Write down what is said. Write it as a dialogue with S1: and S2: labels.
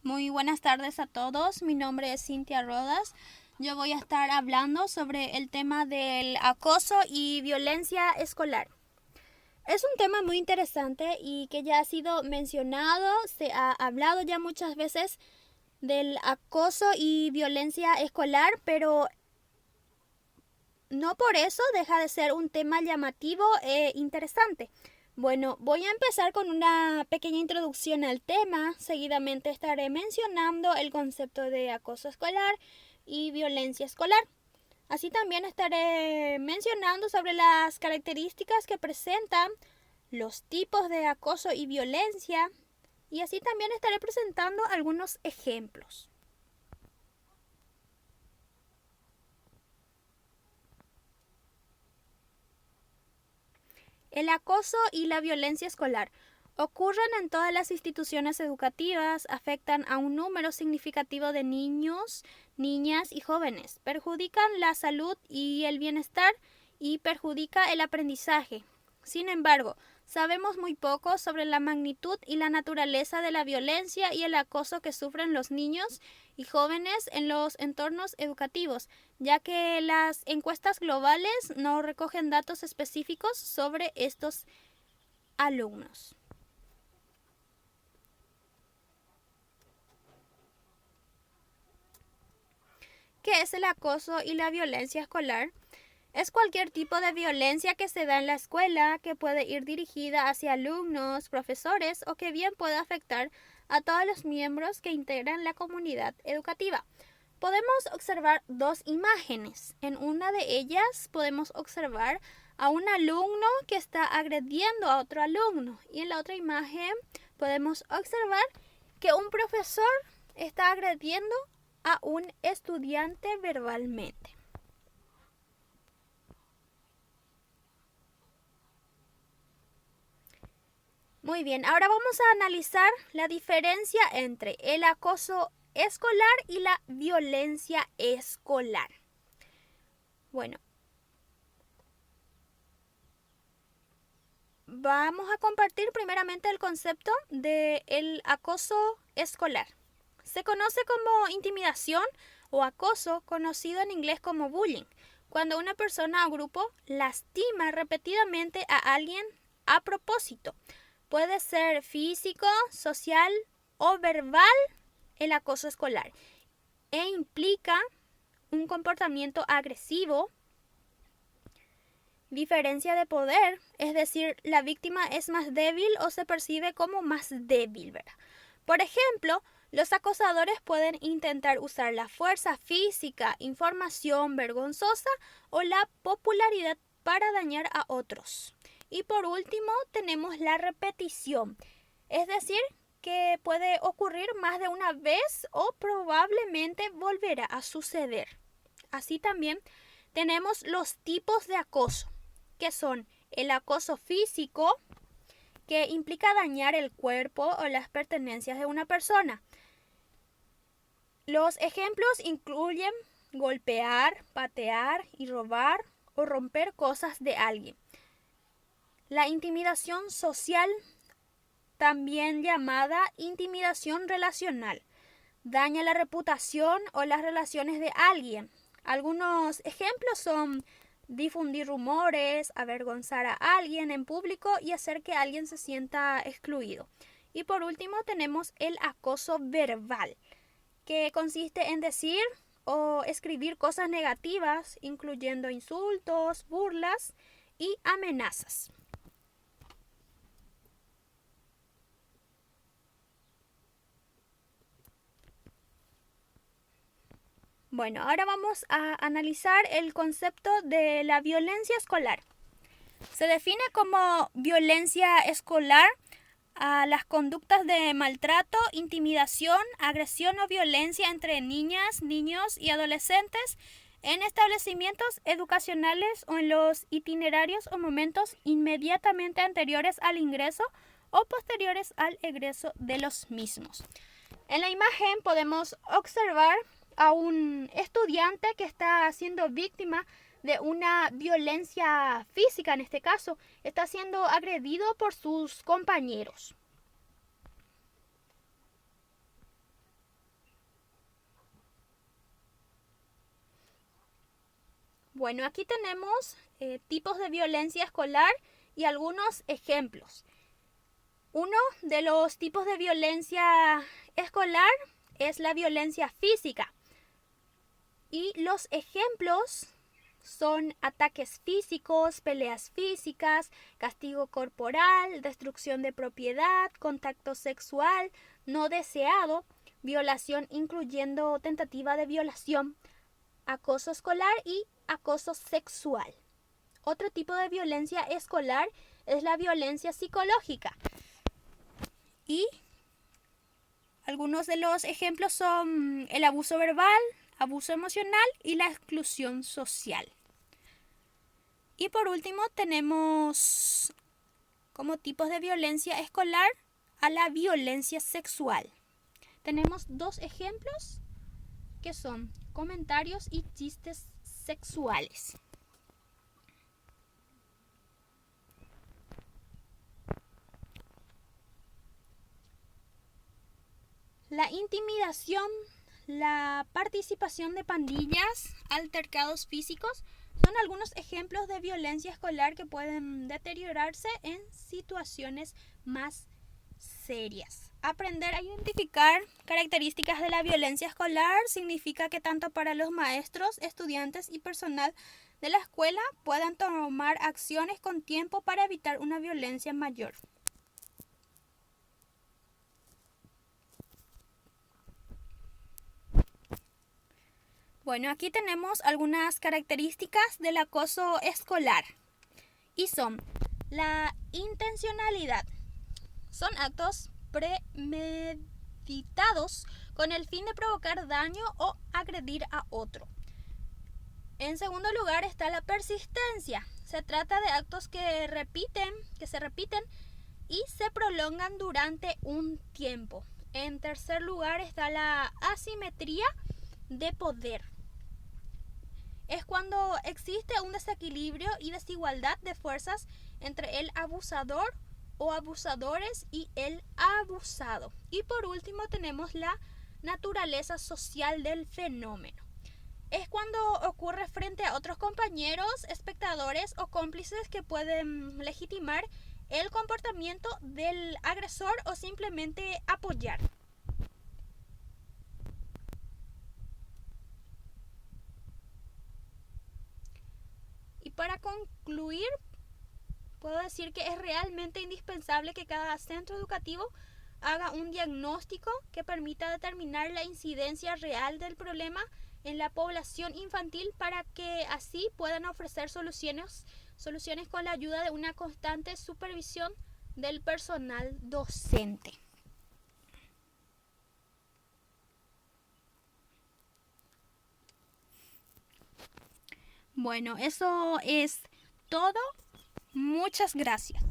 S1: Muy buenas tardes a todos. Mi nombre es Cintia Rodas. Yo voy a estar hablando sobre el tema del acoso y violencia escolar. Es un tema muy interesante y que ya ha sido mencionado, se ha hablado ya muchas veces del acoso y violencia escolar, pero no por eso deja de ser un tema llamativo e interesante. Bueno, voy a empezar con una pequeña introducción al tema. Seguidamente estaré mencionando el concepto de acoso escolar y violencia escolar. Así también estaré mencionando sobre las características que presentan los tipos de acoso y violencia. Y así también estaré presentando algunos ejemplos. El acoso y la violencia escolar ocurren en todas las instituciones educativas, afectan a un número significativo de niños, niñas y jóvenes, perjudican la salud y el bienestar y perjudica el aprendizaje. Sin embargo, sabemos muy poco sobre la magnitud y la naturaleza de la violencia y el acoso que sufren los niños y jóvenes en los entornos educativos, ya que las encuestas globales no recogen datos específicos sobre estos alumnos. ¿Qué es el acoso y la violencia escolar? Es cualquier tipo de violencia que se da en la escuela, que puede ir dirigida hacia alumnos, profesores o que bien puede afectar a todos los miembros que integran la comunidad educativa. Podemos observar dos imágenes. En una de ellas podemos observar a un alumno que está agrediendo a otro alumno y en la otra imagen podemos observar que un profesor está agrediendo a un estudiante verbalmente. Muy bien, ahora vamos a analizar la diferencia entre el acoso escolar y la violencia escolar. Bueno, vamos a compartir primeramente el concepto del acoso escolar. Se conoce como intimidación o acoso, conocido en inglés como bullying, cuando una persona o grupo lastima repetidamente a alguien a propósito. Puede ser físico, social o verbal el acoso escolar e implica un comportamiento agresivo, diferencia de poder, es decir, la víctima es más débil o se percibe como más débil, ¿verdad? Por ejemplo, los acosadores pueden intentar usar la fuerza física, información vergonzosa o la popularidad para dañar a otros. Y por último, tenemos la repetición, es decir, que puede ocurrir más de una vez o probablemente volverá a suceder. Así también tenemos los tipos de acoso, que son el acoso físico, que implica dañar el cuerpo o las pertenencias de una persona. Los ejemplos incluyen golpear, patear y robar o romper cosas de alguien. La intimidación social, también llamada intimidación relacional, daña la reputación o las relaciones de alguien. Algunos ejemplos son difundir rumores, avergonzar a alguien en público y hacer que alguien se sienta excluido. Y por último tenemos el acoso verbal, que consiste en decir o escribir cosas negativas, incluyendo insultos, burlas y amenazas. Bueno, ahora vamos a analizar el concepto de la violencia escolar. Se define como violencia escolar a las conductas de maltrato, intimidación, agresión o violencia entre niñas, niños y adolescentes en establecimientos educacionales o en los itinerarios o momentos inmediatamente anteriores al ingreso o posteriores al egreso de los mismos. En la imagen podemos observar a un estudiante que está siendo víctima de una violencia física, en este caso, está siendo agredido por sus compañeros. Bueno, aquí tenemos tipos de violencia escolar y algunos ejemplos. Uno de los tipos de violencia escolar es la violencia física. Y los ejemplos son ataques físicos, peleas físicas, castigo corporal, destrucción de propiedad, contacto sexual no deseado, violación incluyendo tentativa de violación, acoso escolar y acoso sexual. Otro tipo de violencia escolar es la violencia psicológica. Y algunos de los ejemplos son el abuso verbal, abuso emocional y la exclusión social. Y por último tenemos como tipos de violencia escolar a la violencia sexual. Tenemos dos ejemplos que son comentarios y chistes sexuales. La intimidación, la participación de pandillas, altercados físicos, son algunos ejemplos de violencia escolar que pueden deteriorarse en situaciones más serias. Aprender a identificar características de la violencia escolar significa que tanto para los maestros, estudiantes y personal de la escuela puedan tomar acciones con tiempo para evitar una violencia mayor. Bueno, aquí tenemos algunas características del acoso escolar y son la intencionalidad. Son actos premeditados con el fin de provocar daño o agredir a otro. En segundo lugar está la persistencia. Se trata de actos que se repiten y se prolongan durante un tiempo. En tercer lugar está la asimetría de poder. Es cuando existe un desequilibrio y desigualdad de fuerzas entre el abusador o abusadores y el abusado. Y por último tenemos la naturaleza social del fenómeno. Es cuando ocurre frente a otros compañeros, espectadores o cómplices que pueden legitimar el comportamiento del agresor o simplemente apoyar. Y para concluir, puedo decir que es realmente indispensable que cada centro educativo haga un diagnóstico que permita determinar la incidencia real del problema en la población infantil para que así puedan ofrecer soluciones con la ayuda de una constante supervisión del personal docente. Bueno, eso es todo. Muchas gracias.